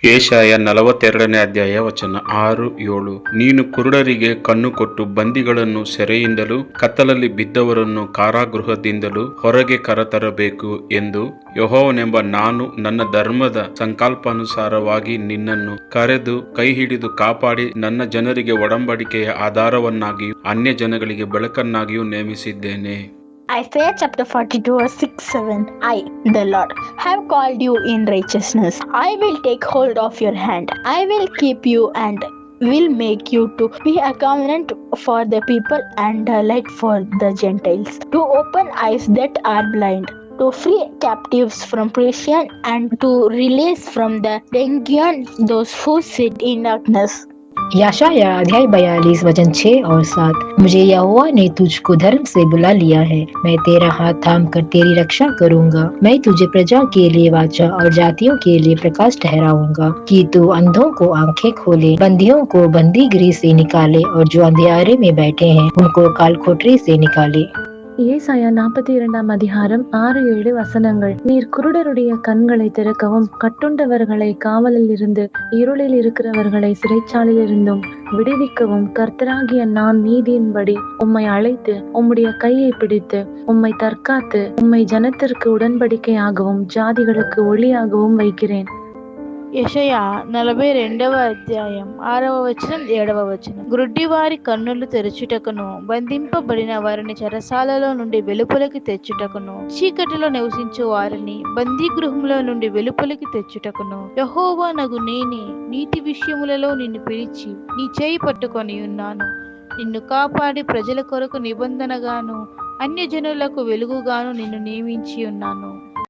ಯೆಶಾಯ 42ನೇ ಅಧ್ಯಾಯ ವಚನ 6-7. ನೀನು ಕುರುಡರಿಗೆ ಕಣ್ಣು ಕೊಟ್ಟು ಬಂದಿಗಳನ್ನು ಸೆರೆಯಿಂದಲೂ ಕತ್ತಲಲ್ಲಿ ಬಿದ್ದವರನ್ನು ಕಾರಾಗೃಹದಿಂದಲೂ ಹೊರಗೆ ಕರೆತರಬೇಕು ಎಂದು ಯೆಹೋವನೆಂಬ ನಾನು ನನ್ನ ಧರ್ಮದ ಸಂಕಲ್ಪಾನುಸಾರವಾಗಿ ನಿನ್ನನ್ನು ಕರೆದು ಕೈ ಹಿಡಿದು ಕಾಪಾಡಿ ನನ್ನ ಜನರಿಗೆ ಒಡಂಬಡಿಕೆಯ ಆಧಾರವನ್ನಾಗಿಯೂ ಅನ್ಯ ಜನಗಳಿಗೆ ಬೆಳಕನ್ನಾಗಿಯೂ ನೇಮಿಸಿದ್ದೇನೆ. Isaiah chapter 42 verse 6-7. I, the Lord, have called you in righteousness. I will take hold of your hand. I will keep you and will make you to be a covenant for the people and a light for the Gentiles, to open eyes that are blind, to free captives from prison and to release from the dungeon those who sit in darkness. यशाया अध्याय 42 वचन 6 और 7। मुझे यहोवा ने तुझको धर्म से बुला लिया है, मैं तेरा हाथ थाम कर तेरी रक्षा करूंगा। मैं तुझे प्रजा के लिए वाचा और जातियों के लिए प्रकाश ठहराऊंगा, कि तू अंधों को आंखें खोले, बंदियों को बंदी गृह से निकाले और जो अंधियारे में बैठे हैं उनको कालकोठरी से निकाले। ஏசாயா 42ஆம் அதிகாரம் 6-7 வசனங்கள். நீர் குருடருடைய கண்களை திறக்கவும் கட்டுண்டவர்களை காவலில் இருந்து இருளில் இருக்கிறவர்களை சிறைச்சாலையில் இருந்தும் விடுவிக்கவும் கர்த்தராகிய நான் நீதியின்படி உம்மை அழைத்து உம்முடைய கையை பிடித்து உம்மை தற்காத்து உம்மை ஜனத்திற்கு உடன்படிக்கையாகவும் ஜாதிகளுக்கு ஒளியாகவும் வைக்கிறேன். యెషయా 42వ అధ్యాయం 6వ వచనం 7వ వచనం. గ్రుడ్డివారి కన్నులు తెరచుటకును, బంధింపబడిన వారిని చెరసాలలో నుండి వెలుపలికి తెచ్చుటకును, చీకటిలో నివసించు వారిని బందీ గృహంలో నుండి వెలుపలికి తెచ్చుటకును, యెహోవా నగు నేనే నీతి విషయములలో నిన్ను పిలిచి నీ చేయి పట్టుకొని ఉన్నాను. నిన్ను కాపాడి ప్రజల కొరకు నిబంధనగాను అన్యజనులకు వెలుగుగాను నిన్ను నియమించి ఉన్నాను.